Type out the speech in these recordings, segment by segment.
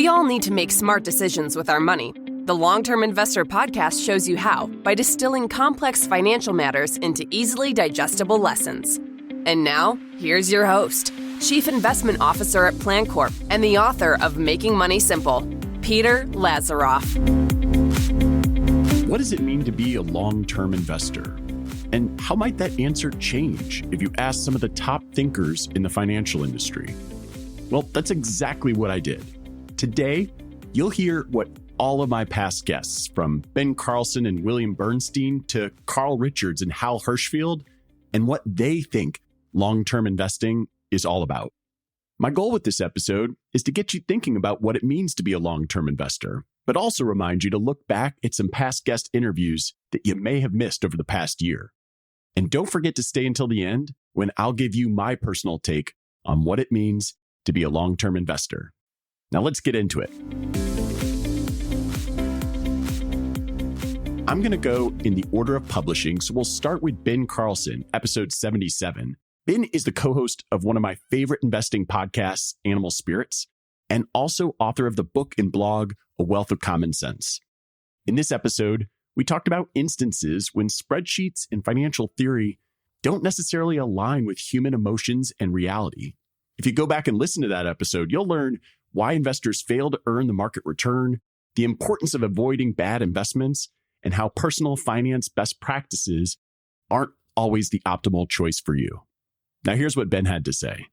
all need to make smart decisions with our money. The Long-Term Investor podcast shows you how by distilling complex financial matters into easily digestible lessons. And now, here's your host, Chief Investment Officer at PlanCorp and the author of Making Money Simple, Peter Lazaroff. What does it mean to be a long-term investor? And how might that answer change if you ask some of the top thinkers in the financial industry? Well, that's exactly what I did. Today, you'll hear what all of my past guests, from Ben Carlson and William Bernstein to Carl Richards and Hal Hershfield, and what they think long-term investing is all about. My goal with this episode is to get you thinking about what it means to be a long-term investor, but also remind you to look back at some past guest interviews that you may have missed over the past year. And don't forget to stay until the end when I'll give you my personal take on what it means to be a long-term investor. Now let's get into it. I'm going to go in the order of publishing, so we'll start with Ben Carlson, episode 77. Ben is the co-host of one of my favorite investing podcasts, Animal Spirits, and also author of the book and blog, A Wealth of Common Sense. In this episode, we talked about instances when spreadsheets and financial theory don't necessarily align with human emotions and reality. If you go back and listen to that episode, you'll learn why investors fail to earn the market return, the importance of avoiding bad investments, and how personal finance best practices aren't always the optimal choice for you. Now, here's what Ben had to say.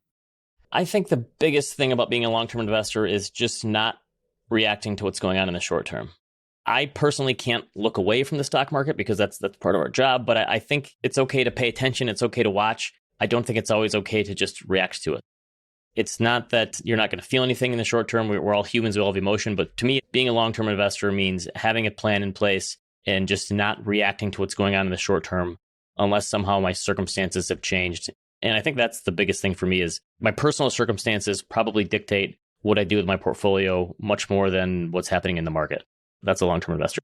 I think the biggest thing about being a long-term investor is just not reacting to what's going on in the short term. I personally can't look away from the stock market because that's part of our job, but I think it's okay to pay attention. It's okay to watch. I don't think it's always okay to just react to it. It's not that you're not going to feel anything in the short term. We're all humans, we all have emotion. But to me, being a long-term investor means having a plan in place and just not reacting to what's going on in the short term unless somehow my circumstances have changed. And I think that's the biggest thing for me is my personal circumstances probably dictate what I do with my portfolio much more than what's happening in the market. That's a long-term investor.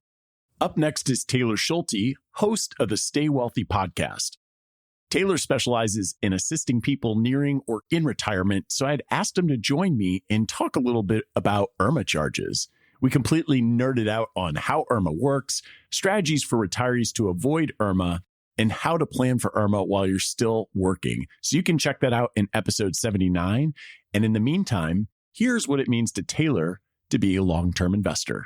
Up next is Taylor Schulte, host of the Stay Wealthy podcast. Taylor specializes in assisting people nearing or in retirement, so I'd asked him to join me and talk a little bit about IRMAA charges. We completely nerded out on how IRMAA works, strategies for retirees to avoid IRMAA, and how to plan for IRMAA while you're still working. So you can check that out in episode 79. And in the meantime, here's what it means to Taylor to be a long-term investor.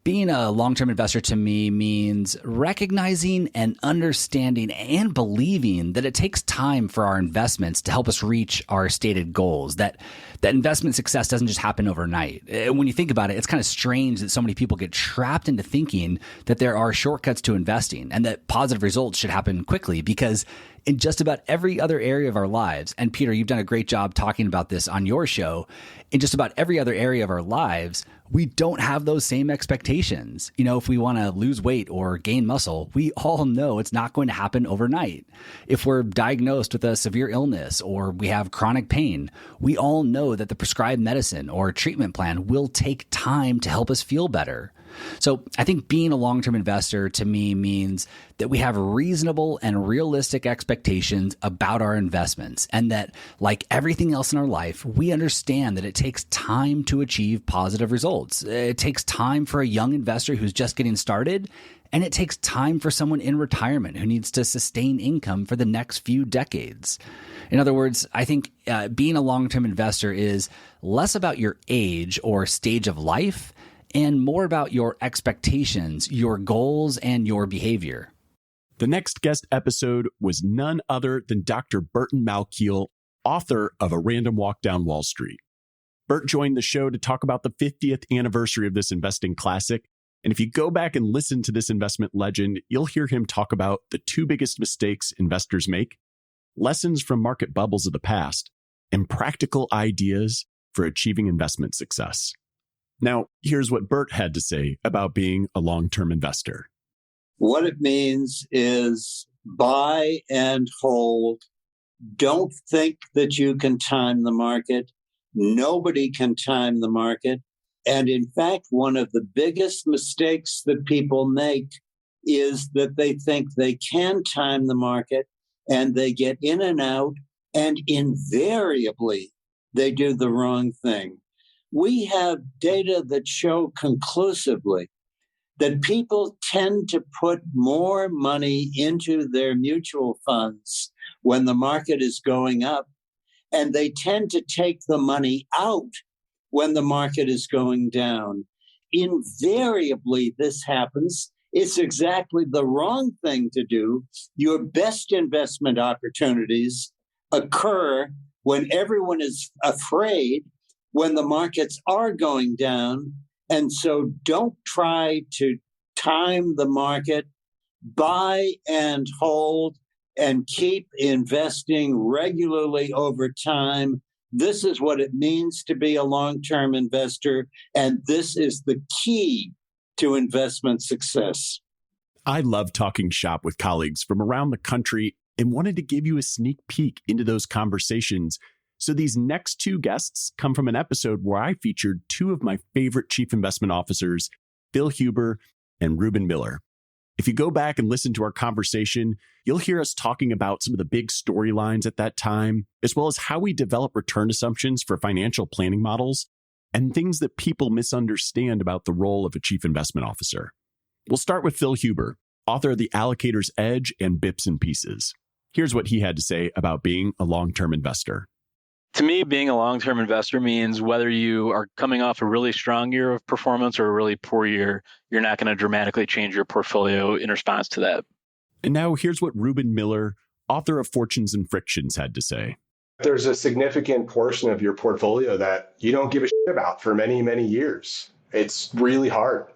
Being a long-term investor to me means recognizing and understanding and believing that it takes time for our investments to help us reach our stated goals, that investment success doesn't just happen overnight. When you think about it, it's kind of strange that so many people get trapped into thinking that there are shortcuts to investing and that positive results should happen quickly, because in just about every other area of our lives, and Peter, you've done a great job talking about this on your show, in just about every other area of our lives, we don't have those same expectations. You know, if we want to lose weight or gain muscle, we all know it's not going to happen overnight. If we're diagnosed with a severe illness or we have chronic pain, we all know that the prescribed medicine or treatment plan will take time to help us feel better. So I think being a long-term investor to me means that we have reasonable and realistic expectations about our investments, and that, like everything else in our life, we understand that it takes time to achieve positive results. It takes time for a young investor who's just getting started, and it takes time for someone in retirement who needs to sustain income for the next few decades. In other words, I think being a long-term investor is less about your age or stage of life and more about your expectations, your goals, and your behavior. The next guest episode was none other than Dr. Burton Malkiel, author of A Random Walk Down Wall Street. Bert joined the show to talk about the 50th anniversary of this investing classic. And if you go back and listen to this investment legend, you'll hear him talk about the two biggest mistakes investors make, lessons from market bubbles of the past, and practical ideas for achieving investment success. Now, here's what Bert had to say about being a long-term investor. What it means is buy and hold. Don't think that you can time the market. Nobody can time the market. And in fact, one of the biggest mistakes that people make is that they think they can time the market and they get in and out, and invariably they do the wrong thing. we have data that show conclusively that people tend to put more money into their mutual funds when the market is going up, and they tend to take the money out when the market is going down. Invariably, this happens. It's exactly the wrong thing to do. Your best investment opportunities occur when everyone is afraid, when the markets are going down. And so don't try to time the market. Buy and hold and keep investing regularly over time. This is what it means to be a long-term investor, and this is the key to investment success. I love talking shop with colleagues from around the country and wanted to give you a sneak peek into those conversations. So these next two guests come from an episode where I featured two of my favorite chief investment officers, Phil Huber and Rubin Miller. If you go back and listen to our conversation, you'll hear us talking about some of the big storylines at that time, as well as how we develop return assumptions for financial planning models and things that people misunderstand about the role of a chief investment officer. We'll start with Phil Huber, author of The Allocator's Edge and Bips and Pieces. Here's what he had to say about being a long-term investor. To me, being a long-term investor means whether you are coming off a really strong year of performance or a really poor year, you're not going to dramatically change your portfolio in response to that. And now here's what Rubin Miller, author of Fortunes and Frictions, had to say. There's a significant portion of your portfolio that you don't give a shit about for many, many years. It's really hard.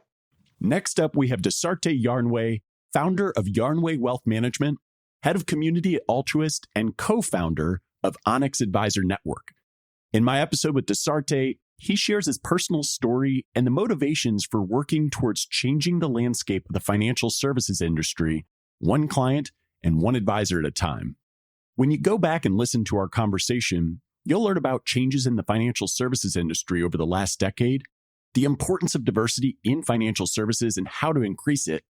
Next up, we have Dasarte Yarnway, founder of Yarnway Wealth Management, head of community at Altruist, and co-founder of Onyx Advisor Network. In my episode with Dasarte, he shares his personal story and the motivations for working towards changing the landscape of the financial services industry, one client and one advisor at a time. When you go back and listen to our conversation, you'll learn about changes in the financial services industry over the last decade, the importance of diversity in financial services and how to increase it.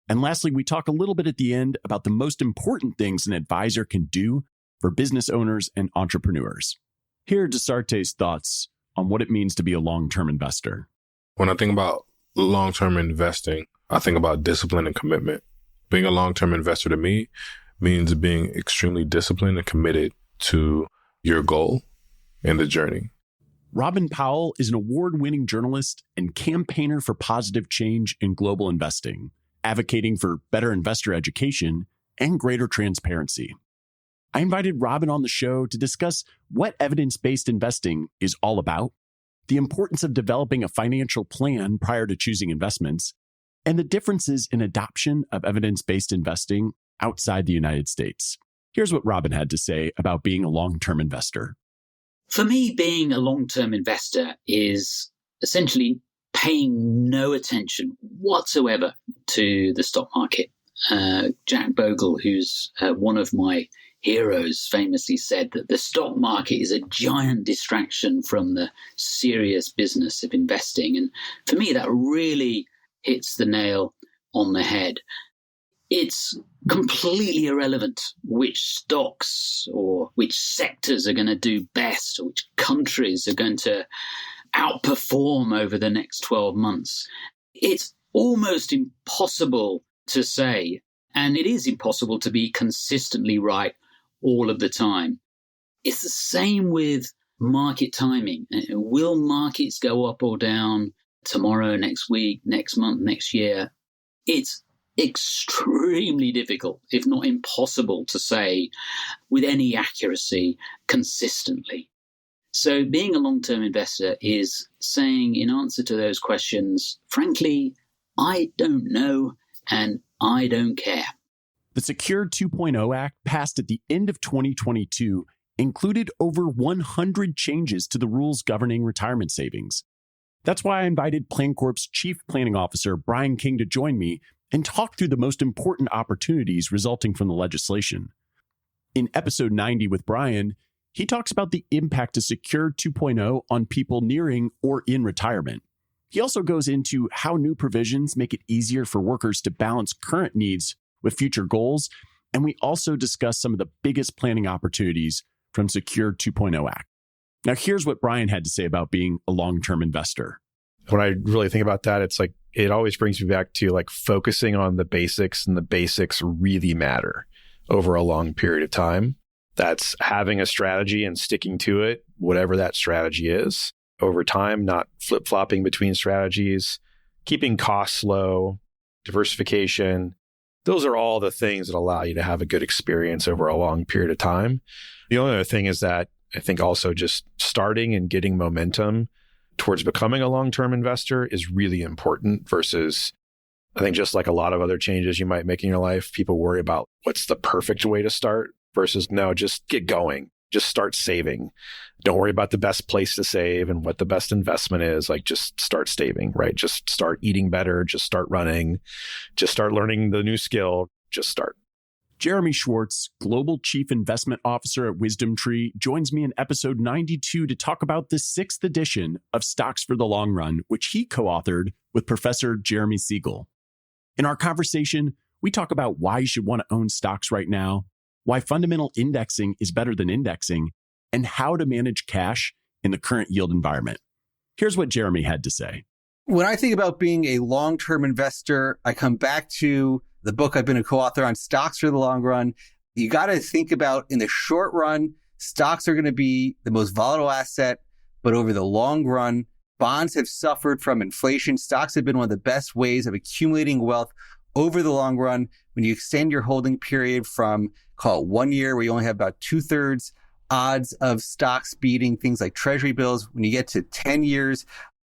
And lastly, we talk a little bit at the end about the most important things an advisor can do for business owners and entrepreneurs. Here are Dasarte's thoughts on what it means to be a long-term investor. When I think about long-term investing, I think about discipline and commitment. Being a long-term investor to me means being extremely disciplined and committed to your goal and the journey. Robin Powell is an award-winning journalist and campaigner for positive change in global investing, advocating for better investor education and greater transparency. I invited Robin on the show to discuss what evidence-based investing is all about, the importance of developing a financial plan prior to choosing investments, and the differences in adoption of evidence-based investing outside the United States. Here's what Robin had to say about being a long-term investor. For me, being a long-term investor is essentially paying no attention whatsoever to the stock market. Jack Bogle, who's one of my heroes, famously said that the stock market is a giant distraction from the serious business of investing. And for me, that really hits the nail on the head. It's completely irrelevant which stocks or which sectors are going to do best or which countries are going to outperform over the next 12 months. It's almost impossible to say, and it is impossible to be consistently right all of the time. It's the same with market timing. Will markets go up or down tomorrow, next week, next month, next year? It's extremely difficult, if not impossible, to say with any accuracy consistently. So being a long-term investor is saying, in answer to those questions, frankly, I don't know and I don't care. The Secure 2.0 Act, passed at the end of 2022, included over 100 changes to the rules governing retirement savings. That's why I invited PlanCorp's Chief Planning Officer, Brian King, to join me and talk through the most important opportunities resulting from the legislation. In episode 90 with Brian, he talks about the impact of Secure 2.0 on people nearing or in retirement. He also goes into how new provisions make it easier for workers to balance current needs with future goals, and we also discuss some of the biggest planning opportunities from Secure 2.0 Act. Now, here's what Brian had to say about being a long-term investor. When I really think about that, it's like, it always brings me back to like focusing on the basics, and the basics really matter over a long period of time. That's having a strategy and sticking to it, whatever that strategy is over time, not flip-flopping between strategies, keeping costs low, diversification. Those are all the things that allow you to have a good experience over a long period of time. The only other thing is that I think also just starting and getting momentum towards becoming a long-term investor is really important versus, I think, just like a lot of other changes you might make in your life, people worry about what's the perfect way to start versus no, just get going. Just start saving. Don't worry about the best place to save and what the best investment is. Like, just start saving, right? Just start eating better. Just start running. Just start learning the new skill. Just start. Jeremy Schwartz, Global Chief Investment Officer at WisdomTree, joins me in episode 92 to talk about the 6th edition of Stocks for the Long Run, which he co-authored with Professor Jeremy Siegel. In our conversation, we talk about why you should want to own stocks right now, why fundamental indexing is better than indexing, and how to manage cash in the current yield environment. Here's what Jeremy had to say. When I think about being a long-term investor, I come back to the book I've been a co-author on, Stocks for the Long Run. You got to think about, in the short run, stocks are going to be the most volatile asset, but over the long run, bonds have suffered from inflation. Stocks have been one of the best ways of accumulating wealth over the long run. When you extend your holding period from, call it 1 year, where you only have about 2/3 odds of stocks beating things like treasury bills, when you get to 10 years,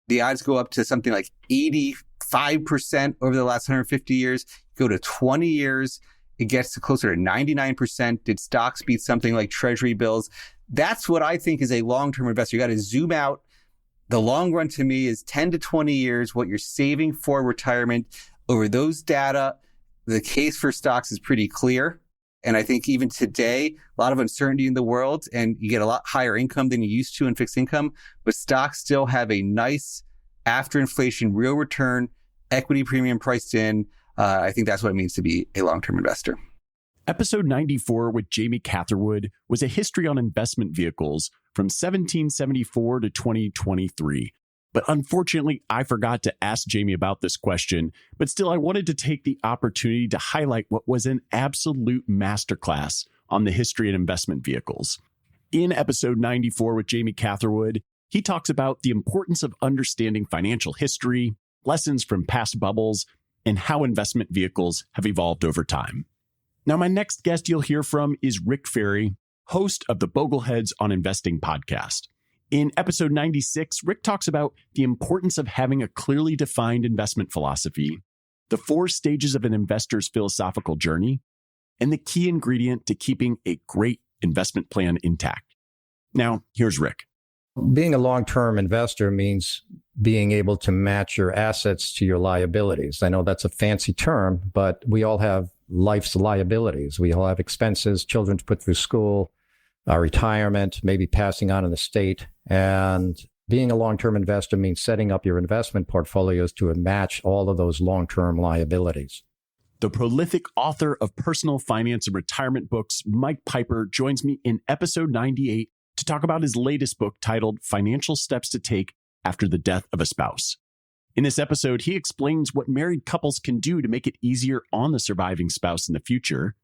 the odds go up to something like 85% over the last 150 years. Go to 20 years, it gets to closer to 99%. Did stocks beat something like treasury bills? That's what I think is a long-term investor. You got to zoom out. The long run to me is 10 to 20 years, what you're saving for retirement. Over those data, the case for stocks is pretty clear. And I think even today, a lot of uncertainty in the world, and you get a lot higher income than you used to in fixed income, but stocks still have a nice after inflation real return, equity premium priced in. I think that's what it means to be a long-term investor. Episode 94 with Jamie Catherwood was a history on investment vehicles from 1774 to 2023. But unfortunately, I forgot to ask Jamie about this question. But still, I wanted to take the opportunity to highlight what was an absolute masterclass on the history of investment vehicles. In episode 94 with Jamie Catherwood, he talks about the importance of understanding financial history, lessons from past bubbles, and how investment vehicles have evolved over time. Now, my next guest you'll hear from is Rick Ferri, host of the Bogleheads on Investing podcast. In episode 96, Rick talks about the importance of having a clearly defined investment philosophy, the 4 stages of an investor's philosophical journey, and the key ingredient to keeping a great investment plan intact. Now, here's Rick. Being a long-term investor means being able to match your assets to your liabilities. I know that's a fancy term, but we all have life's liabilities. We all have expenses, children to put through school, retirement, maybe passing on an estate. And being a long-term investor means setting up your investment portfolios to match all of those long-term liabilities. The prolific author of personal finance and retirement books, Mike Piper, joins me in episode 98 to talk about his latest book titled Financial Steps to Take After the Death of a Spouse. In this episode, he explains what married couples can do to make it easier on the surviving spouse in the future,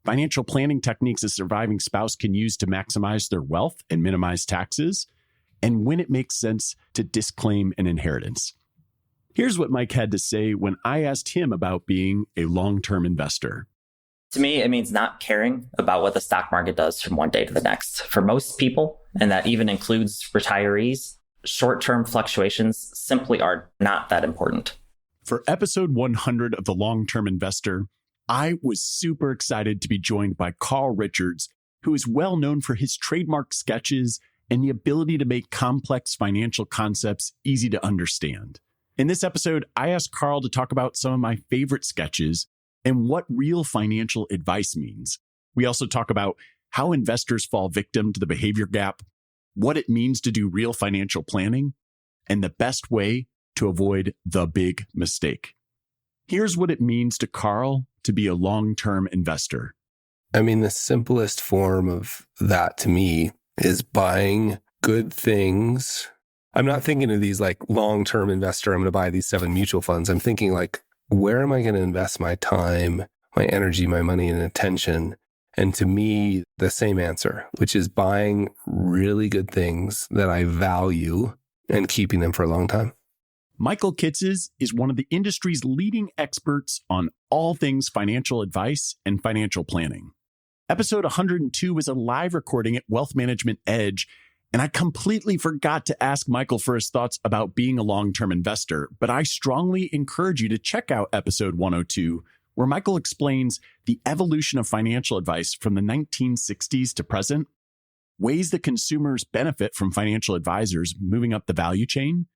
financial planning techniques a surviving spouse can use to maximize their wealth and minimize taxes, and when it makes sense to disclaim an inheritance. Here's what Mike had to say when I asked him about being a long-term investor. To me, it means not caring about what the stock market does from one day to the next. For most people, and that even includes retirees, short-term fluctuations simply are not that important. For episode 100 of The Long-Term Investor, I was super excited to be joined by Carl Richards, who is well known for his trademark sketches and the ability to make complex financial concepts easy to understand. In this episode, I asked Carl to talk about some of my favorite sketches and what real financial advice means. We also talk about how investors fall victim to the behavior gap, what it means to do real financial planning, and the best way to avoid the big mistake. Here's what it means to Carl to be a long-term investor. I mean, the simplest form of that to me is buying good things. I'm not thinking of these like long-term investor, I'm going to buy these 7 mutual funds. I'm thinking like, where am I going to invest my time, my energy, my money, and attention? And to me, the same answer, which is buying really good things that I value and keeping them for a long time. Michael Kitzes is one of the industry's leading experts on all things financial advice and financial planning. Episode 102 was a live recording at Wealth Management Edge, and I completely forgot to ask Michael for his thoughts about being a long-term investor, but I strongly encourage you to check out episode 102, where Michael explains the evolution of financial advice from the 1960s to present, ways that consumers benefit from financial advisors moving up the value chain,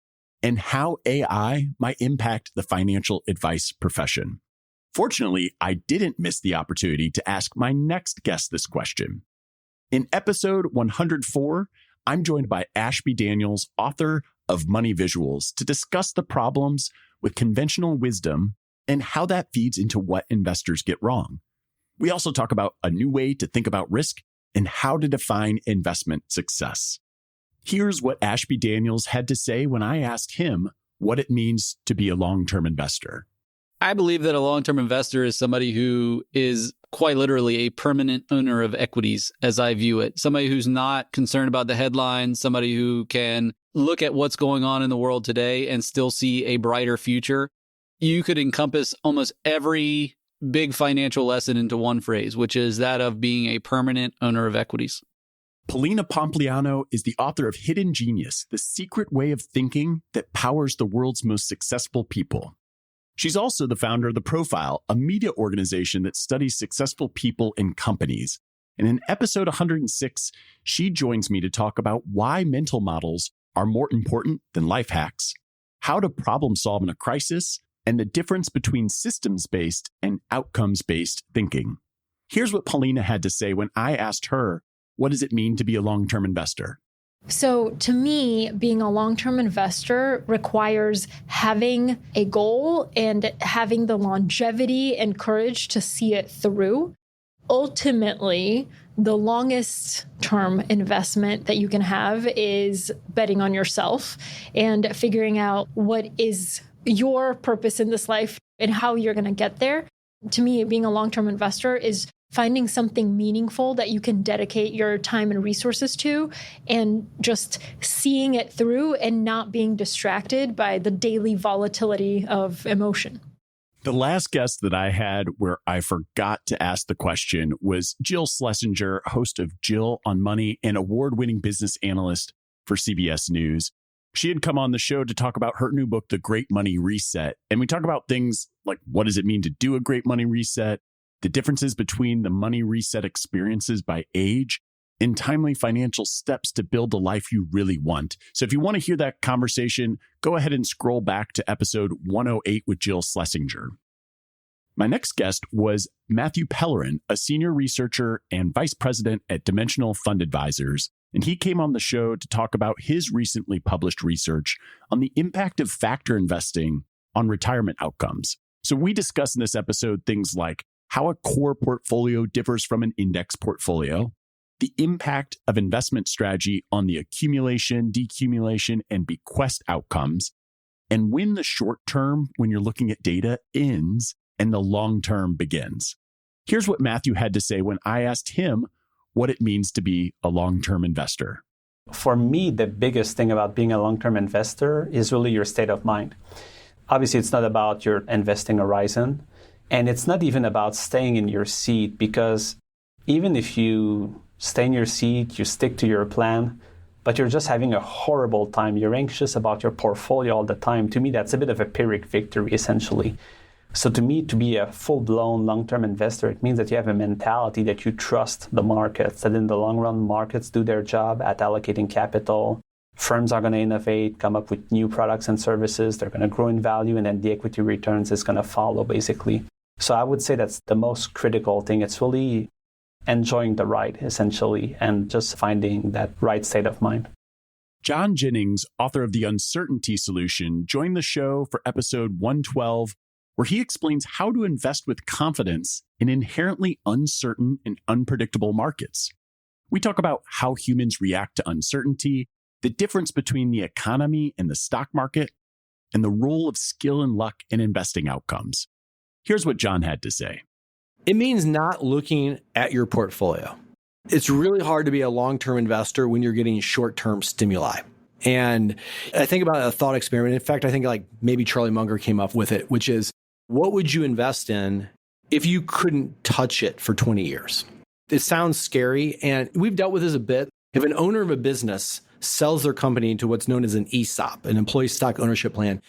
and how AI might impact the financial advice profession. Fortunately, I didn't miss the opportunity to ask my next guest this question. In episode 104, I'm joined by Ashby Daniels, author of Money Visuals, to discuss the problems with conventional wisdom and how that feeds into what investors get wrong. We also talk about a new way to think about risk and how to define investment success. Here's what Ashby Daniels had to say when I asked him what it means to be a long-term investor. I believe that a long-term investor is somebody who is quite literally a permanent owner of equities, as I view it. Somebody who's not concerned about the headlines, somebody who can look at what's going on in the world today and still see a brighter future. You could encompass almost every big financial lesson into one phrase, which is that of being a permanent owner of equities. Polina Pompliano is the author of Hidden Genius, the secret way of thinking that powers the world's most successful people. She's also the founder of The Profile, a media organization that studies successful people and companies. And in episode 106, she joins me to talk about why mental models are more important than life hacks, how to problem solve in a crisis, and the difference between systems-based and outcomes-based thinking. Here's what Polina had to say when I asked her, what does it mean to be a long-term investor? So to me, being a long-term investor requires having a goal and having the longevity and courage to see it through. Ultimately, the longest term investment that you can have is betting on yourself and figuring out what is your purpose in this life and how you're going to get there. To me, being a long-term investor is finding something meaningful that you can dedicate your time and resources to and just seeing it through and not being distracted by the daily volatility of emotion. The last guest that I had where I forgot to ask the question was Jill Schlesinger, host of Jill on Money and award-winning business analyst for CBS News. She had come on the show to talk about her new book, The Great Money Reset. And we talk about things like what does it mean to do a great money reset, the differences between the money reset experiences by age, and timely financial steps to build the life you really want. So if you want to hear that conversation, go ahead and scroll back to episode 108 with Jill Schlesinger. My next guest was Mathieu Pellerin, a senior researcher and vice president at Dimensional Fund Advisors. And he came on the show to talk about his recently published research on the impact of factor investing on retirement outcomes. So we discuss in this episode things like how a core portfolio differs from an index portfolio, the impact of investment strategy on the accumulation, decumulation, and bequest outcomes, and when the short term, when you're looking at data, ends and the long term begins. Here's what Mathieu had to say when I asked him what it means to be a long-term investor. For me, the biggest thing about being a long-term investor is really your state of mind. Obviously, it's not about your investing horizon, and it's not even about staying in your seat, because even if you stay in your seat, you stick to your plan, but you're just having a horrible time, you're anxious about your portfolio all the time, to me, that's a bit of a Pyrrhic victory, essentially. So to me, to be a full-blown long-term investor, it means that you have a mentality that you trust the markets, that in the long run, markets do their job at allocating capital. Firms are going to innovate, come up with new products and services. They're going to grow in value, and then the equity returns is going to follow, basically. So I would say that's the most critical thing. It's really enjoying the ride, essentially, and just finding that right state of mind. John Jennings, author of The Uncertainty Solution, joined the show for episode 112, where he explains how to invest with confidence in inherently uncertain and unpredictable markets. We talk about how humans react to uncertainty, the difference between the economy and the stock market, and the role of skill and luck in investing outcomes. Here's what John had to say. It means not looking at your portfolio. It's really hard to be a long-term investor when you're getting short-term stimuli. And I think about a thought experiment. In fact, I think like maybe Charlie Munger came up with it, which is, what would you invest in if you couldn't touch it for 20 years? It sounds scary, and we've dealt with this a bit. If an owner of a business sells their company to what's known as an ESOP, an employee stock ownership plan,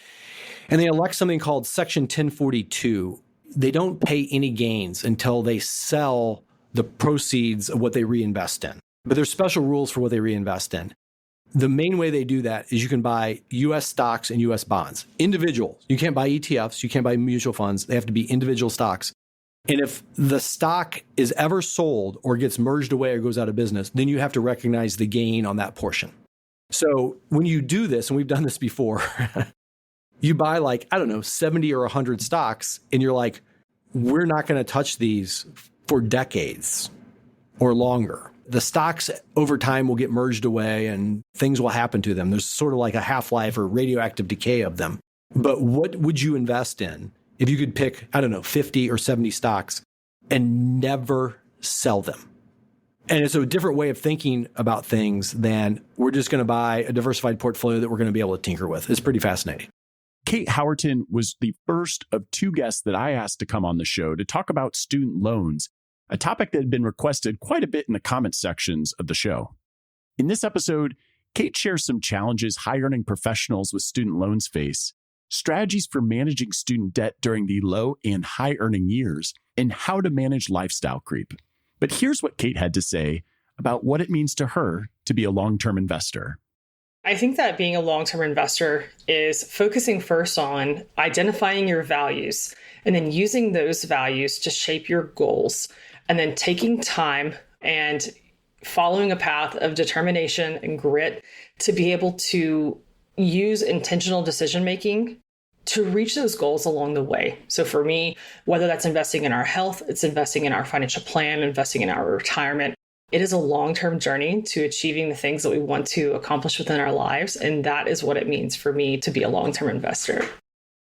and they elect something called Section 1042, they don't pay any gains until they sell the proceeds of what they reinvest in. But there's special rules for what they reinvest in. The main way they do that is you can buy U.S. stocks and U.S. bonds. Individual. You can't buy ETFs. You can't buy mutual funds. They have to be individual stocks. And if the stock is ever sold or gets merged away or goes out of business, then you have to recognize the gain on that portion. So when you do this, and we've done this before, you buy 70 or 100 stocks, and you're like, we're not going to touch these for decades or longer. The stocks over time will get merged away and things will happen to them. There's sort of like a half-life or radioactive decay of them. But what would you invest in if you could pick, 50 or 70 stocks and never sell them? And it's a different way of thinking about things than we're just going to buy a diversified portfolio that we're going to be able to tinker with. It's pretty fascinating. Cait Howerton was the first of two guests that I asked to come on the show to talk about student loans, a topic that had been requested quite a bit in the comments sections of the show. In this episode, Cait shares some challenges high-earning professionals with student loans face, strategies for managing student debt during the low and high-earning years, and how to manage lifestyle creep. But here's what Cait had to say about what it means to her to be a long-term investor. I think that being a long-term investor is focusing first on identifying your values and then using those values to shape your goals, and then taking time and following a path of determination and grit to be able to use intentional decision-making to reach those goals along the way. So for me, whether that's investing in our health, it's investing in our financial plan, investing in our retirement, it is a long-term journey to achieving the things that we want to accomplish within our lives. And that is what it means for me to be a long-term investor.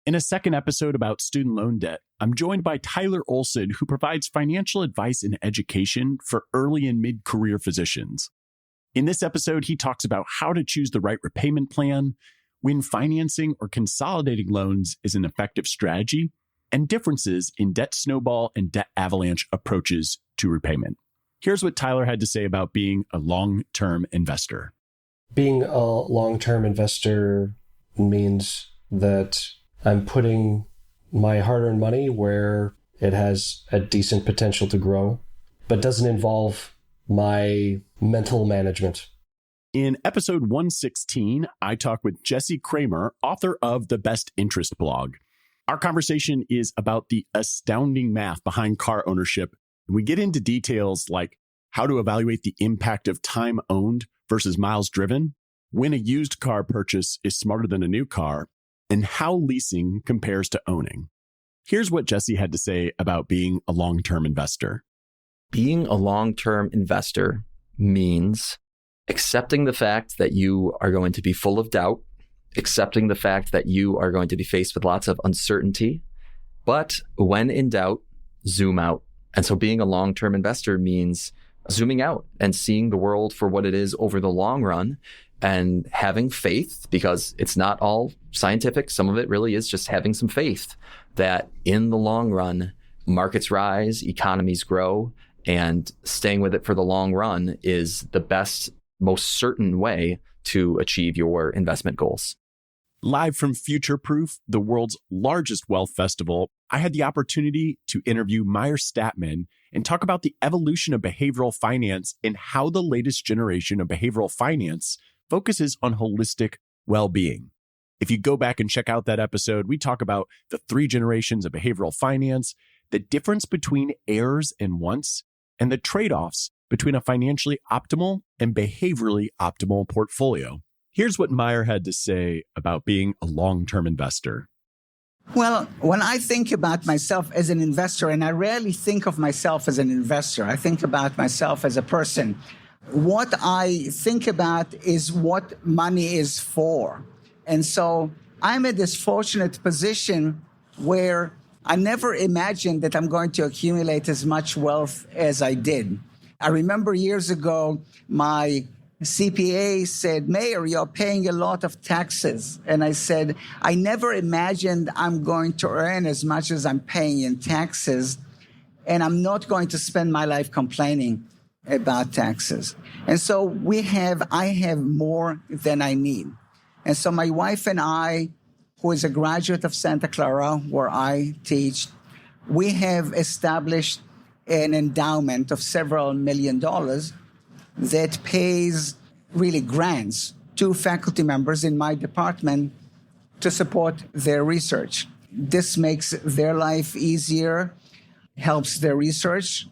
In a second episode about student loan debt, I'm joined by Tyler Olson, who provides financial advice and education for early and mid-career physicians. In this episode, he talks about how to choose the right repayment plan, when financing or consolidating loans is an effective strategy, and differences in debt snowball and debt avalanche approaches to repayment. Here's what Tyler had to say about being a long-term investor. Being a long-term investor means that I'm putting my hard-earned money where it has a decent potential to grow, but doesn't involve my mental management. In episode 116, I talk with Jesse Cramer, author of the Best Interest blog. Our conversation is about the astounding math behind car ownership, and we get into details like how to evaluate the impact of time owned versus miles driven, when a used car purchase is smarter than a new car, and how leasing compares to owning. Here's what Jesse had to say about being a long-term investor. Being a long-term investor means accepting the fact that you are going to be full of doubt, accepting the fact that you are going to be faced with lots of uncertainty, but when in doubt, zoom out. And so being a long-term investor means zooming out and seeing the world for what it is over the long run and having faith, because it's not all scientific. Some of it really is just having some faith that in the long run, markets rise, economies grow, and staying with it for the long run is the best, most certain way to achieve your investment goals. Live from Future Proof, the world's largest wealth festival, I had the opportunity to interview Meir Statman and talk about the evolution of behavioral finance and how the latest generation of behavioral finance focuses on holistic well-being. If you go back and check out that episode, we talk about the 3 generations of behavioral finance, the difference between errors and wants, and the trade-offs between a financially optimal and behaviorally optimal portfolio. Here's what Meir had to say about being a long-term investor. Well, when I think about myself as an investor, and I rarely think of myself as an investor, I think about myself as a person. What I think about is what money is for. And so I'm in this fortunate position where I never imagined that I'm going to accumulate as much wealth as I did. I remember years ago, my CPA said, Meir, you're paying a lot of taxes. And I said, I never imagined I'm going to earn as much as I'm paying in taxes. And I'm not going to spend my life complaining about taxes. And so I have more than I need. And so my wife and I, who is a graduate of Santa Clara, where I teach, we have established an endowment of several $1 million that pays really grants to faculty members in my department to support their research. This makes their life easier, helps their research,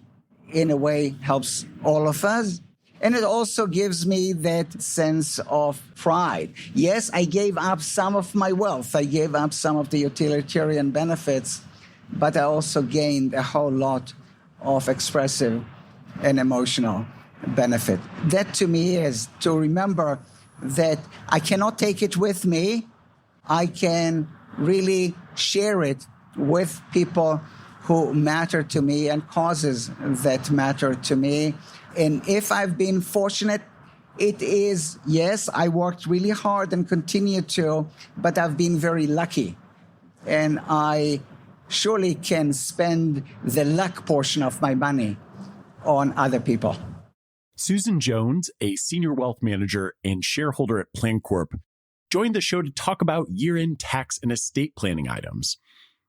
in a way helps all of us. And it also gives me that sense of pride. Yes, I gave up some of my wealth. I gave up some of the utilitarian benefits, but I also gained a whole lot of expressive and emotional benefit. That to me is to remember that I cannot take it with me. I can really share it with people who matter to me and causes that matter to me. And if I've been fortunate, it is, yes, I worked really hard and continue to, but I've been very lucky. And I surely can spend the luck portion of my money on other people. Susan Jones, a senior wealth manager and shareholder at PlanCorp, joined the show to talk about year-end tax and estate planning items.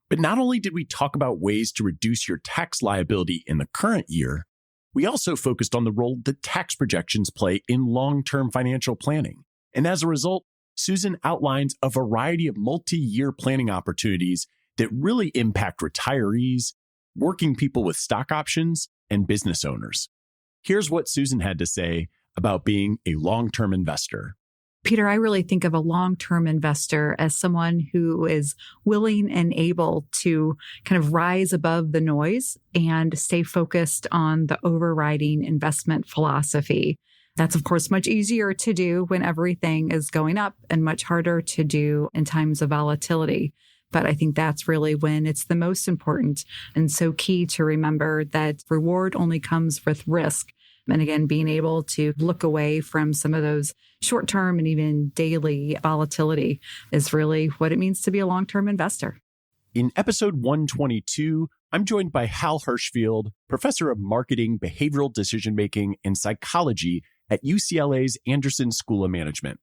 But not only did we talk about ways to reduce your tax liability in the current year, we also focused on the role that tax projections play in long-term financial planning. And as a result, Susan outlines a variety of multi-year planning opportunities that really impact retirees, working people with stock options, and business owners. Here's what Susan had to say about being a long-term investor. Peter, I really think of a long-term investor as someone who is willing and able to kind of rise above the noise and stay focused on the overriding investment philosophy. That's, of course, much easier to do when everything is going up and much harder to do in times of volatility. But I think that's really when it's the most important and so key to remember that reward only comes with risk. And again, being able to look away from some of those short-term and even daily volatility is really what it means to be a long-term investor. In episode 122, I'm joined by Hal Hershfield, professor of marketing, behavioral decision-making, and psychology at UCLA's Anderson School of Management.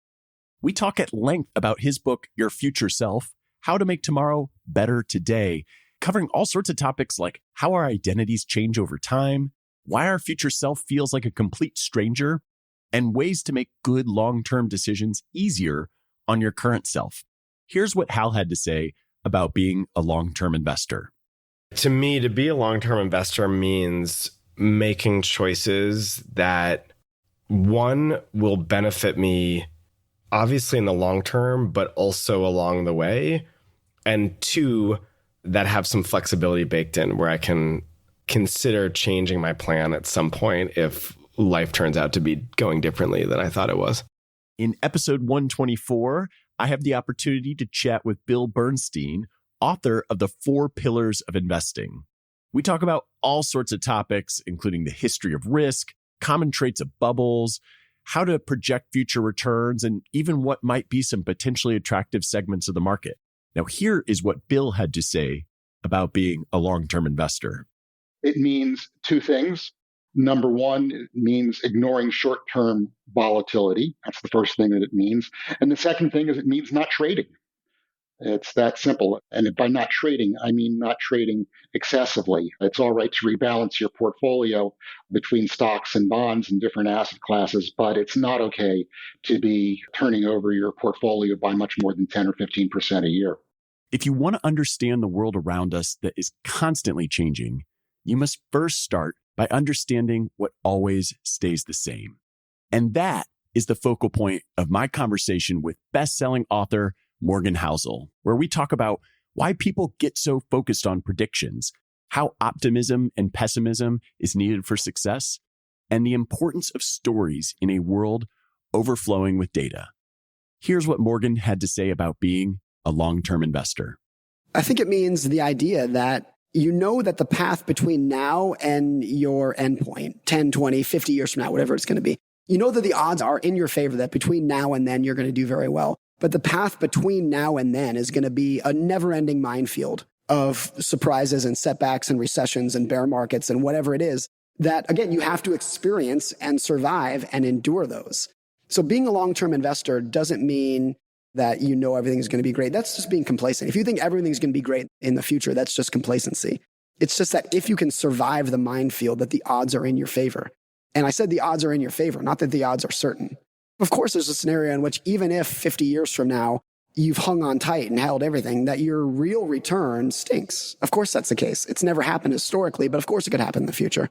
We talk at length about his book, Your Future Self, How to Make Tomorrow Better Today, covering all sorts of topics like how our identities change over time, why our future self feels like a complete stranger, and ways to make good long-term decisions easier on your current self. Here's what Hal had to say about being a long-term investor. To me, to be a long-term investor means making choices that, one, will benefit me obviously in the long term, but also along the way, and two, that have some flexibility baked in where I can consider changing my plan at some point if life turns out to be going differently than I thought it was. In episode 124, I have the opportunity to chat with Bill Bernstein, author of The 4 Pillars of Investing. We talk about all sorts of topics, including the history of risk, common traits of bubbles, how to project future returns, and even what might be some potentially attractive segments of the market. Now, here is what Bill had to say about being a long-term investor. It means two things. Number one, it means ignoring short-term volatility. That's the first thing that it means. And the second thing is it means not trading. It's that simple. And by not trading, I mean not trading excessively. It's all right to rebalance your portfolio between stocks and bonds and different asset classes, but it's not okay to be turning over your portfolio by much more than 10 or 15% a year. If you want to understand the world around us that is constantly changing, you must first start by understanding what always stays the same. And that is the focal point of my conversation with best-selling author Morgan Housel, where we talk about why people get so focused on predictions, how optimism and pessimism is needed for success, and the importance of stories in a world overflowing with data. Here's what Morgan had to say about being a long-term investor. I think it means the idea that you know that the path between now and your endpoint, 10, 20, 50 years from now, whatever it's going to be, you know that the odds are in your favor that between now and then you're going to do very well. But the path between now and then is going to be a never-ending minefield of surprises and setbacks and recessions and bear markets and whatever it is that, again, you have to experience and survive and endure those. So being a long-term investor doesn't mean that you know everything's going to be great. That's just being complacent. If you think everything's going to be great in the future, that's just complacency. It's just that if you can survive the minefield, that the odds are in your favor. And I said the odds are in your favor, not that the odds are certain. Of course, there's a scenario in which even if 50 years from now, you've hung on tight and held everything, that your real return stinks. Of course, that's the case. It's never happened historically, but of course it could happen in the future.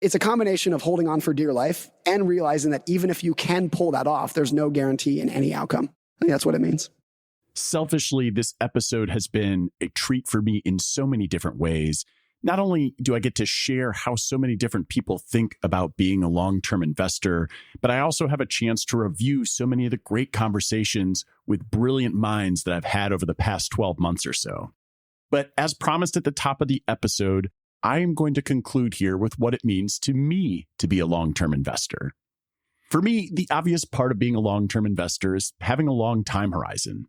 It's a combination of holding on for dear life and realizing that even if you can pull that off, there's no guarantee in any outcome. I think that's what it means. Selfishly, this episode has been a treat for me in so many different ways. Not only do I get to share how so many different people think about being a long-term investor, but I also have a chance to review so many of the great conversations with brilliant minds that I've had over the past 12 months or so. But as promised at the top of the episode, I am going to conclude here with what it means to me to be a long-term investor. For me, the obvious part of being a long-term investor is having a long time horizon.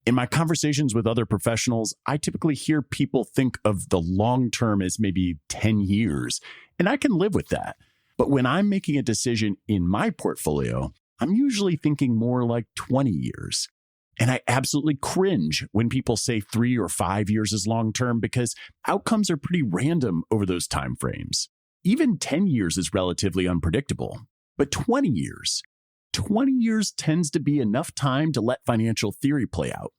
In my conversations with other professionals, I typically hear people think of the long term as maybe 10 years, and I can live with that. But when I'm making a decision in my portfolio, I'm usually thinking more like 20 years. And I absolutely cringe when people say 3 or 5 years is long term because outcomes are pretty random over those time frames. Even 10 years is relatively unpredictable. But 20 years tends to be enough time to let financial theory play out.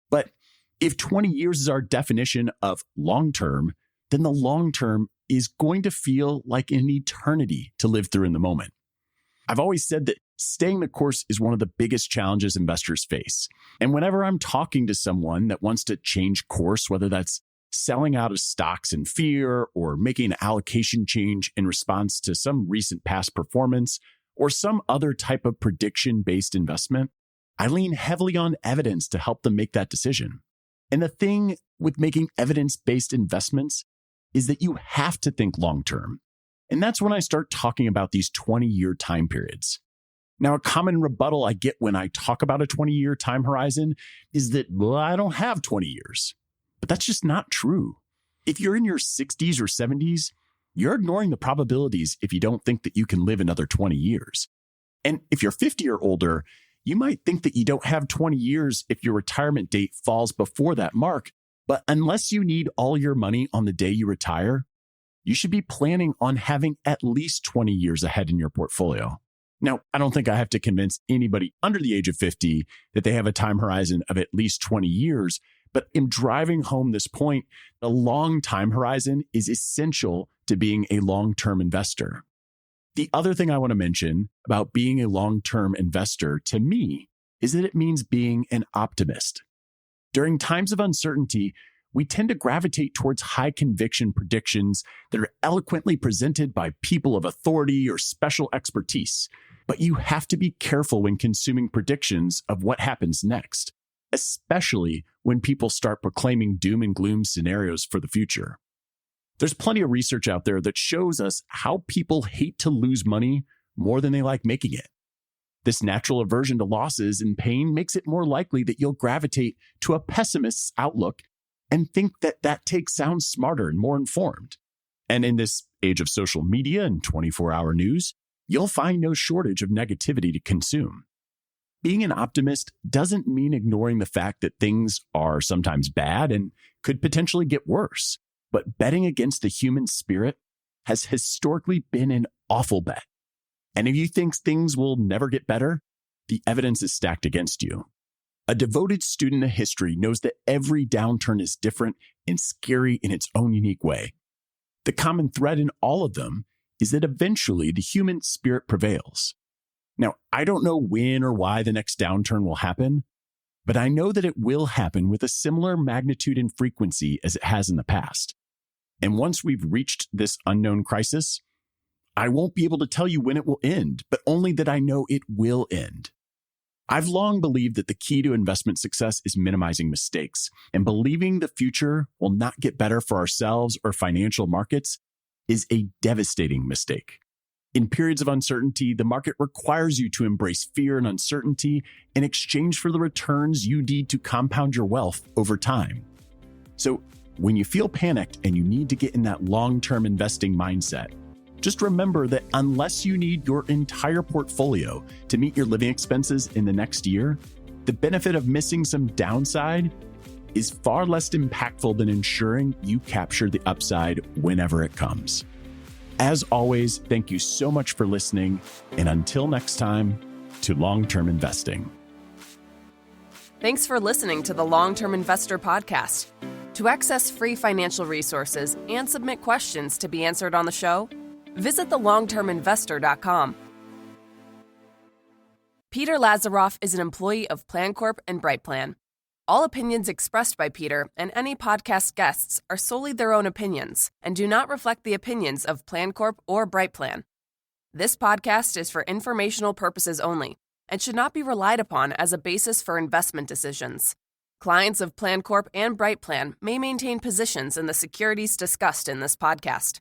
But if 20 years is our definition of long-term, then the long-term is going to feel like an eternity to live through in the moment. I've always said that staying the course is one of the biggest challenges investors face. And whenever I'm talking to someone that wants to change course, whether that's selling out of stocks in fear or making an allocation change in response to some recent past performance or some other type of prediction-based investment, I lean heavily on evidence to help them make that decision. And the thing with making evidence-based investments is that you have to think long-term. And that's when I start talking about these 20-year time periods. Now, a common rebuttal I get when I talk about a 20-year time horizon is that, well, I don't have 20 years. But that's just not true. If you're in your 60s or 70s, you're ignoring the probabilities if you don't think that you can live another 20 years. And if you're 50 or older, you might think that you don't have 20 years if your retirement date falls before that mark. But unless you need all your money on the day you retire, you should be planning on having at least 20 years ahead in your portfolio. Now, I don't think I have to convince anybody under the age of 50 that they have a time horizon of at least 20 years. But in driving home this point, a long time horizon is essential to being a long-term investor. The other thing I want to mention about being a long-term investor to me is that it means being an optimist. During times of uncertainty, we tend to gravitate towards high conviction predictions that are eloquently presented by people of authority or special expertise. But you have to be careful when consuming predictions of what happens next, especially when people start proclaiming doom and gloom scenarios for the future. There's plenty of research out there that shows us how people hate to lose money more than they like making it. This natural aversion to losses and pain makes it more likely that you'll gravitate to a pessimist's outlook and think that that take sounds smarter and more informed. And in this age of social media and 24-hour news, you'll find no shortage of negativity to consume. Being an optimist doesn't mean ignoring the fact that things are sometimes bad and could potentially get worse. But betting against the human spirit has historically been an awful bet. And if you think things will never get better, the evidence is stacked against you. A devoted student of history knows that every downturn is different and scary in its own unique way. The common thread in all of them is that eventually the human spirit prevails. Now, I don't know when or why the next downturn will happen, but I know that it will happen with a similar magnitude and frequency as it has in the past. And once we've reached this unknown crisis, I won't be able to tell you when it will end, but only that I know it will end. I've long believed that the key to investment success is minimizing mistakes, and believing the future will not get better for ourselves or financial markets is a devastating mistake. In periods of uncertainty, the market requires you to embrace fear and uncertainty in exchange for the returns you need to compound your wealth over time. So when you feel panicked and you need to get in that long-term investing mindset, just remember that unless you need your entire portfolio to meet your living expenses in the next year, the benefit of missing some downside is far less impactful than ensuring you capture the upside whenever it comes. As always, thank you so much for listening, and until next time, to long-term investing. Thanks for listening to the Long-Term Investor Podcast. To access free financial resources and submit questions to be answered on the show, visit thelongterminvestor.com. Peter Lazaroff is an employee of PlanCorp and BrightPlan. All opinions expressed by Peter and any podcast guests are solely their own opinions and do not reflect the opinions of PlanCorp or BrightPlan. This podcast is for informational purposes only and should not be relied upon as a basis for investment decisions. Clients of PlanCorp and BrightPlan may maintain positions in the securities discussed in this podcast.